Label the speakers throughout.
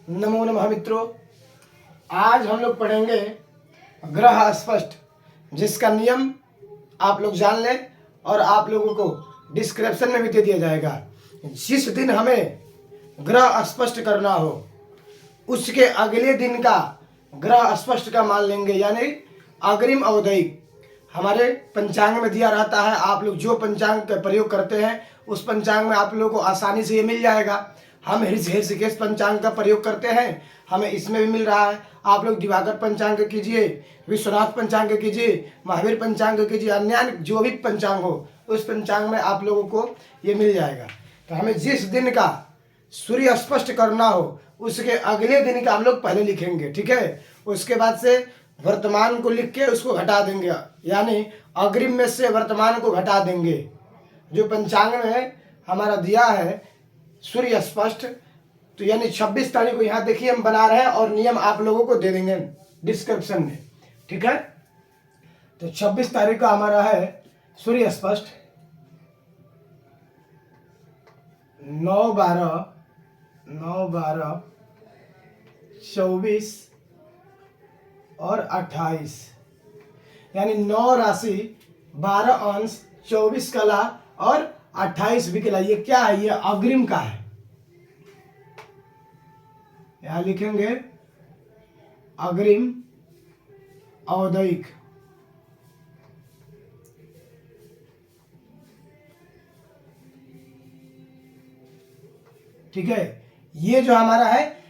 Speaker 1: नमो नमः मित्रों। आज हम लोग पढ़ेंगे ग्रह अस्पष्ट, जिसका नियम आप लोग जान लें और आप लोगों को डिस्क्रिप्शन में भी दे दिया जाएगा। जिस दिन हमें ग्रह अस्पष्ट करना हो उसके अगले दिन का ग्रह अस्पष्ट का मान लेंगे, यानी अग्रिम अवधि हमारे पंचांग में दिया रहता है। आप लोग जो पंचांग का प्रयोग करते हैं उस पंचांग में आप लोगों को आसानी से ये मिल जाएगा। हम ऋषिकेश पंचांग का प्रयोग करते हैं, हमें इसमें भी मिल रहा है। आप लोग दिवाकर पंचांग कीजिए, विश्वनाथ पंचांग कीजिए, महावीर पंचांग कीजिए, अन्य जो भी पंचांग हो उस पंचांग में आप लोगों को ये मिल जाएगा। तो हमें जिस दिन का सूर्य स्पष्ट करना हो उसके अगले दिन का हम लोग पहले लिखेंगे, ठीक है। उसके बाद से वर्तमान को लिख के उसको घटा देंगे, यानी अग्रिम में से वर्तमान को घटा देंगे। जो पंचांग में हमारा दिया है सूर्य स्पष्ट, तो यानी 26 तारीख को यहाँ देखिए हम बना रहे हैं और नियम आप लोगों को दे देंगे डिस्क्रिप्शन में, ठीक है। तो 26 तारीख का हमारा है सूर्य स्पष्ट 9/12, 24 और 28, यानी 9 राशि, 12 अंश, 24 कला और 28 विकला। ये क्या है? ये अग्रिम का है। यहां लिखेंगे अग्रिम अवधि। ठीक है, ये जो हमारा है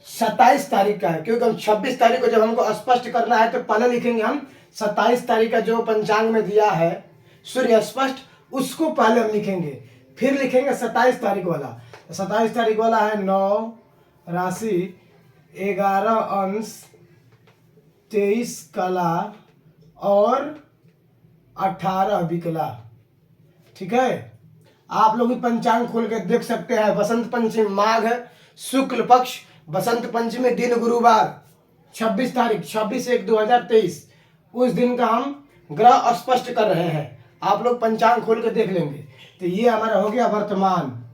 Speaker 1: 27 तारीख का है, क्योंकि हम 26 तारीख को जब हमको स्पष्ट करना है तो पहले लिखेंगे हम 27 तारीख का जो पंचांग में दिया है सूर्य स्पष्ट, उसको पहले हम लिखेंगे, फिर लिखेंगे 27 तारीख वाला। 27 तारीख वाला है 9 राशि, 11 अंश, 23 कला और 18 विकला। ठीक है, आप लोग भी पंचांग खोल के देख सकते हैं। बसंत पंचमी माघ शुक्ल पक्ष, बसंत पंचमी दिन गुरुवार 26 तारीख, 26/1/2023, उस दिन का हम ग्रह स्पष्ट कर रहे हैं। आप लोग पंचांग खोल के देख लेंगे। तो ये हमारा हो गया वर्तमान।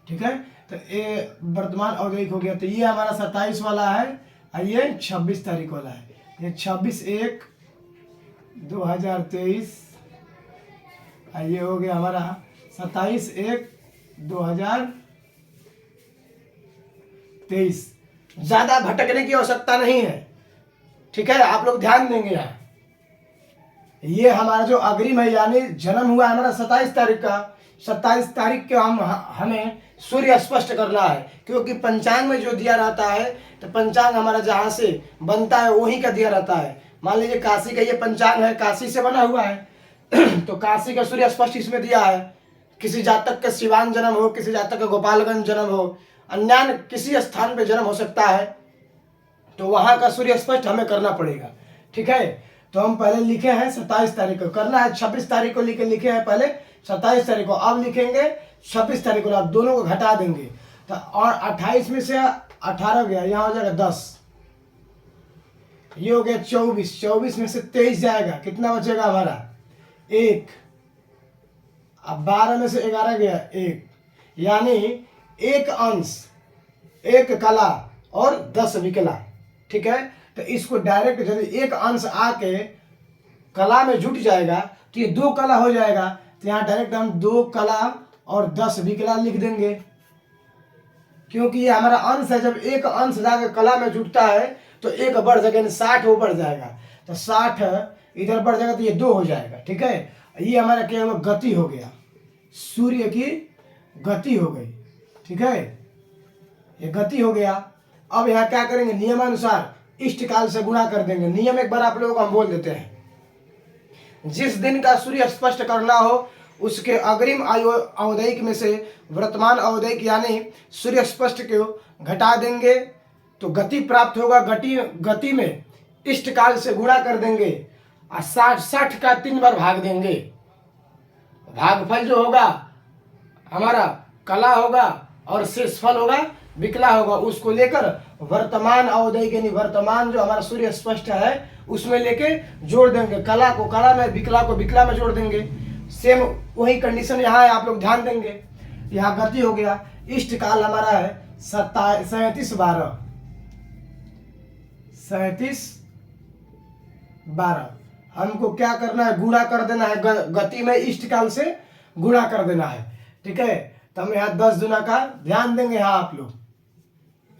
Speaker 1: ठीक है, तो ये वर्तमान अवधि हो गया। तो ये हमारा 27 वाला है और ये 26 तारीख वाला है। ये 26/1/2023 और ये हो गया हमारा 27/1/2023। ज्यादा भटकने की आवश्यकता नहीं है, ठीक है। आप लोग ध्यान देंगे यहाँ। ये हमारा जो अग्रिम है, यानी जन्म हुआ हमारा 27 तारीख का, 27 तारीख के हमें सूर्य स्पष्ट करना है, क्योंकि पंचांग में जो दिया रहता है तो पंचांग हमारा जहाँ से बनता है वहीं का दिया रहता है। मान लीजिए काशी का ये पंचांग है, काशी से बना हुआ है तो काशी का सूर्य स्पष्ट इसमें दिया है। किसी जातक का सिवान जन्म हो, किसी जातक का गोपालगंज जन्म हो, अन्य किसी स्थान पे जन्म हो सकता है, तो वहां का सूर्य स्पष्ट हमें करना पड़ेगा, ठीक है। तो हम पहले लिखे हैं 27 तारीख को करना है, 26 तारीख को लिखे हैं पहले 27 तारीख को, अब लिखेंगे 26 तारीख को। आप दोनों को घटा देंगे तो और 28 में से 18 गया, यहाँ हो जाएगा 10, ये हो गया 24, 24 में से 23 जाएगा, कितना बचेगा हमारा 1। अब 12 में से 11 गया 1, यानी 1 अंश, 1 कला और 10 विकला, ठीक है। तो इसको डायरेक्ट यदि 1 अंश आके कला में जुट जाएगा तो ये 2 कला हो जाएगा। तो यहाँ डायरेक्ट हम 2 कला और 10 विकला लिख देंगे, क्योंकि ये हमारा अंश है। जब 1 अंश जाकर कला में जुटता है तो 1 बढ़ जाएगा, 60 वो बढ़ जाएगा, तो 60 इधर बढ़ जाएगा तो ये 2 हो जाएगा, ठीक है। ये हमारा क्या हुआ? गति हो गया, सूर्य की गति हो गई, ठीक है, ये गति हो गया। अब यहाँ क्या करेंगे? नियमानुसार इष्ट काल से गुणा कर देंगे। नियम एक बार आप लोगों को हम बोल देते हैं। जिस दिन का सूर्य स्पष्ट करना हो उसके अग्रिम अवधि में से वर्तमान अवधि यानी सूर्य स्पष्ट को घटा देंगे तो गति प्राप्त होगा। गति में इष्ट काल से गुणा कर देंगे और 60 का 3 बार भाग देंगे। भागफल जो होगा हमारा कला होगा और शेषफल होगा विकला होगा, उसको लेकर वर्तमान अवधि के वर्तमान जो हमारा सूर्य स्पष्ट है उसमें लेके जोड़ देंगे। कला को कला में, विकला को विकला में जोड़ देंगे। सेम वही कंडीशन यहाँ है, आप लोग ध्यान देंगे। यहाँ गति हो गया, इष्ट काल हमारा है 37 12। हमको क्या करना है, गुणा कर देना है, गति में इष्ट काल से गुणा कर देना है, ठीक है। तो हम यहाँ 10 गुना का ध्यान देंगे। यहाँ आप लोग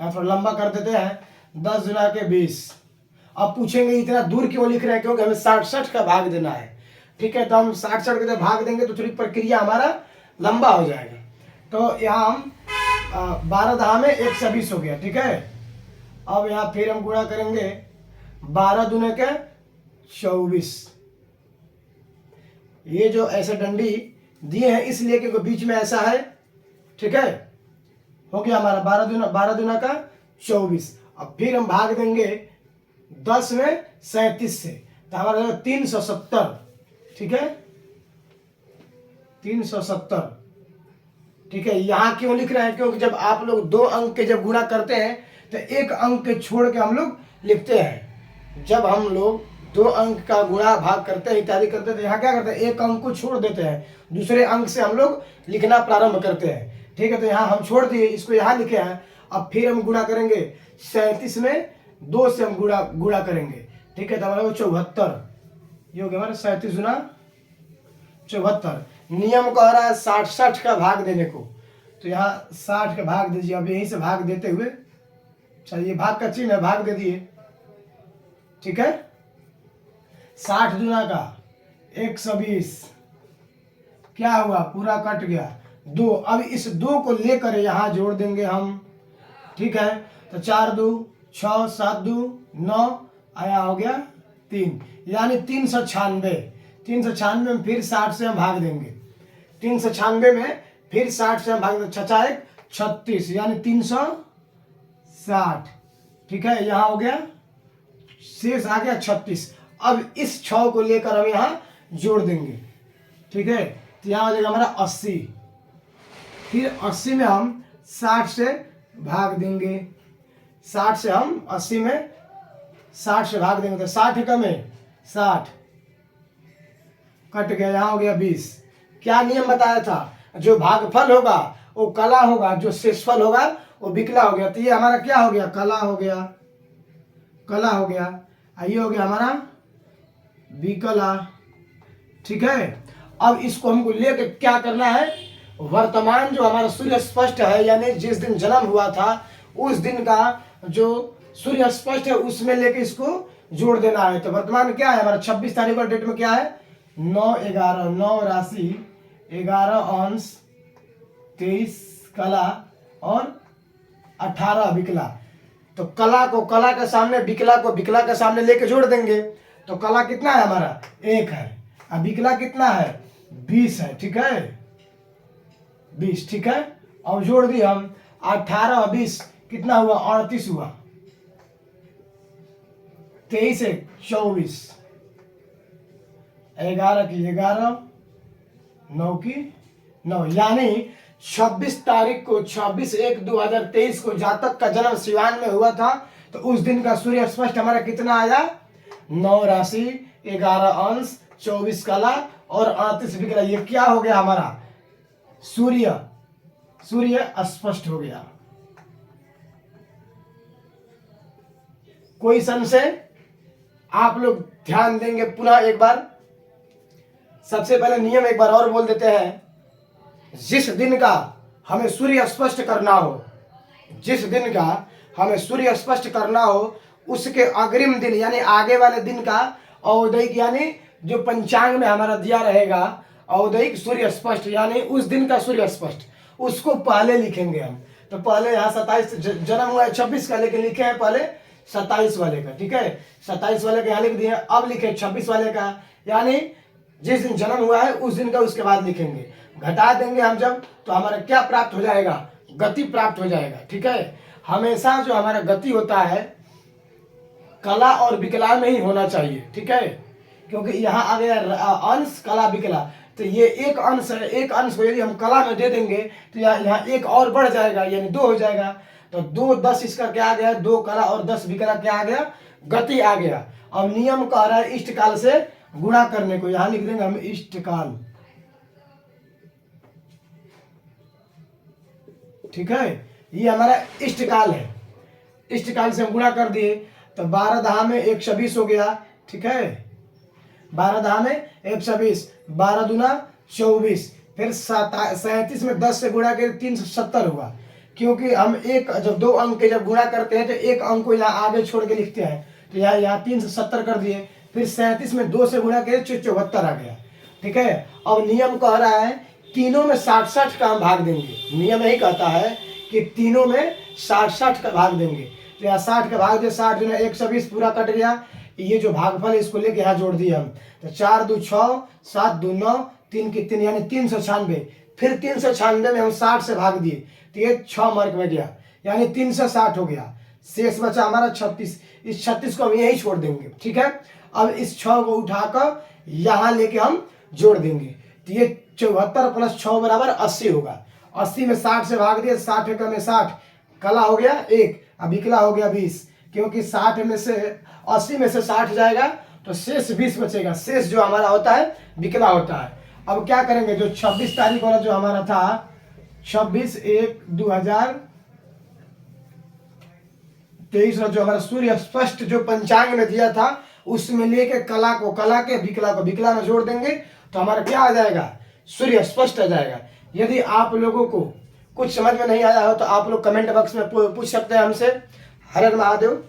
Speaker 1: यहाँ थोड़ा लंबा कर देते हैं, 10 गुना के 20। अब पूछेंगे इतना दूर क्यों लिख रहे हैं, क्योंकि हमें 60 का भाग देना है, ठीक है। तो हम 60 का भाग देंगे तो थोड़ी प्रक्रिया हमारा लंबा हो जाएगा। तो यहाँ हम 12 दहा में 120 हो गया, ठीक है। अब यहाँ फिर हम गुणा करेंगे 12 दूने के 24। ये जो ऐसे डंडी दिए हैं इसलिए क्योंकि बीच में ऐसा है, ठीक है। हो गया हमारा 12 दूना का 24। अब फिर हम भाग देंगे 10 में 37 से, तो हमारा 370, ठीक है, 370, ठीक है। यहाँ क्यों लिख रहे हैं, क्योंकि जब आप लोग 2 अंक के जब गुणा करते हैं तो 1 अंक के छोड़ के हम लोग लिखते हैं। जब हम लोग 2 अंक का गुणा भाग करते हैं इत्यादि करते हैं तो यहाँ क्या करते हैं, 1 अंक को छोड़ देते हैं, दूसरे अंक से हम लोग लिखना प्रारंभ करते हैं, ठीक है। तो यहाँ हम छोड़ दिए, इसको यहाँ लिखे हैं। अब फिर हम गुणा करेंगे 37 में 2 से हम गुणा करेंगे, ठीक है। तो हमारा 74, ये हो गया हमारा 37 गुना 74। नियम कह रहा है 60 का भाग देने को, तो यहाँ 60 का भाग दीजिए। अब यहीं से भाग देते हुए, चलिए भाग का चिन्ह है, भाग दे दिए, ठीक है। 60 दुना का 120, क्या हुआ, पूरा कट गया 2। अब इस 2 को लेकर यहाँ जोड़ देंगे हम, ठीक है। तो 4 2 6 7 2 9 आया, हो गया 3, यानी 396। 396 में फिर 60 से हम भाग देंगे, 396 में फिर 60 से हम भाग देंगे, 6 36, यानी 360, ठीक है। यहाँ हो गया, शेष आ गया 36। अब इस 6 को लेकर हम यहाँ जोड़ देंगे, ठीक है। तो यहाँ हो जाएगा हमारा 80। फिर 80 में हम 60 से भाग देंगे, 60 से हम 80 में 60 से भाग देंगे, तो 60 कम है, 60 कट गया, यहाँ हो गया 20। क्या नियम बताया था, जो भागफल होगा वो कला होगा, जो शेषफल होगा वो विकला हो गया। तो ये हमारा क्या हो गया, कला हो गया, कला हो गया। ये हो गया हमारा विकला, ठीक है। अब इसको हमको लेकर क्या करना है, वर्तमान जो हमारा सूर्य स्पष्ट है, यानी जिस दिन जन्म हुआ था उस दिन का जो सूर्य स्पष्ट है उसमें लेके इसको जोड़ देना है। तो वर्तमान क्या है हमारा, 26 तारीख का डेट में क्या है, 9 11, 9 राशि, 11 अंश, 23 कला और 18 विकला। तो कला को कला के सामने, विकला को विकला के सामने लेके जोड़ देंगे। तो कला कितना है हमारा, 1 है, अब विकला कितना है, 20 है, ठीक है, 20, ठीक है। अब जोड़ दिए हम 18 और 20 कितना हुआ, 38 हुआ, 23 है 24, 11 की 11, 9 की 9, यानी 26 तारीख को, 26/1/2023 को जातक का जन्म सिवान में हुआ था। तो उस दिन का सूर्य स्पष्ट हमारा कितना आया, 9 राशि, 11 अंश, 24 कला और 38 विकला। ये क्या हो गया हमारा, सूर्य स्पष्ट हो गया। कोई संशय, आप लोग ध्यान देंगे पुनः एक बार। सबसे पहले नियम एक बार और बोल देते हैं, जिस दिन का हमें सूर्य स्पष्ट करना हो, जिस दिन का हमें सूर्य स्पष्ट करना हो उसके अग्रिम दिन यानी आगे वाले दिन का औदयिक, यानी जो पंचांग में हमारा दिया रहेगा औदयिक सूर्य स्पष्ट, यानी उस दिन का सूर्य स्पष्ट, उसको पहले लिखेंगे हम। तो पहले यहाँ 27 जन्म हुआ है 26 का, लेकिन लिखे हैं पहले 27 वाले का, ठीक है, 27 वाले का यहाँ लिख दिए। अब लिखे 26 वाले का, यानी जिस दिन जन्म हुआ है उस दिन का, उसके बाद लिखेंगे। घटा देंगे हम जब, तो हमारा क्या प्राप्त हो जाएगा, गति प्राप्त हो जाएगा, ठीक है। हमेशा जो हमारा गति होता है कला और विकला में ही होना चाहिए, ठीक है, क्योंकि यहाँ आ गया अंश कला विकला। तो ये एक अंश है, एक अंश को यदि हम कला में दे देंगे तो यहाँ एक और बढ़ जाएगा, यानी 2 हो जाएगा। तो 2 10 इसका क्या आ गया, 2 कला और 10 विकला क्या आ गया, गति आ गया। अब नियम कह रहा है इष्ट काल से गुणा करने को, यहाँ लिख देंगे हम इष्ट काल, ठीक है, ये हमारा इष्टकाल है। इष्टकाल से हम गुणा कर दिए तो 12 दहा में 120 हो गया। ठीक है, 12 दहा में 120, 12 दूना 24, फिर 37 में 10 से गुणा करके 370 हुआ। क्योंकि हम एक जब दो अंक के जब गुणा करते हैं तो एक अंक को यहाँ आगे छोड़ के लिखते हैं, तो यहाँ 370 कर दिए। फिर 37 में 2 से गुणा करके 74 आ गया। ठीक है, अब नियम कह रहा है तीनों में 60-60 का हम भाग देंगे। नियम यही कहता है कि तीनों में 60-60 का भाग देंगे। तो यहाँ 60 का भाग दे, 60 जो है 120 पूरा कट गया। ये जो भागफल है इसको लेके यहाँ जोड़ दिए हम, तो 4 2 6, 7 2 9, 3 की 3 यानी 396। फिर 396 में हम 60 से भाग दिए तो ये 6 मार्क में गया, यानी 360 हो गया। शेष बचा हमारा 36। इस 36 को हम यही छोड़ देंगे। ठीक है, अब इस 6 को उठाकर यहाँ लेके हम जोड़ देंगे, तो ये 74 प्लस 6 बराबर 80 होगा। 80 में 60 से भाग दिए, 60 एकम में 60, कला हो गया 1, अब बिकला हो गया 20। क्योंकि 60 में से 80 में से 60 जाएगा तो शेष 20 बचेगा। शेष जो हमारा होता है बिकला होता है। अब क्या करेंगे, जो 26 तारीख वाला जो हमारा था 26/1/2023 जो हमारा सूर्य स्पष्ट जो पंचांग में दिया था उसमें लेके कला को कला के बिकला को बिकला में जोड़ देंगे तो हमारा क्या आ जाएगा, सूर्य स्पष्ट आ जाएगा। यदि आप लोगों को कुछ समझ में नहीं आया हो तो आप लोग कमेंट बॉक्स में पूछ सकते हैं हमसे। हर हर महादेव।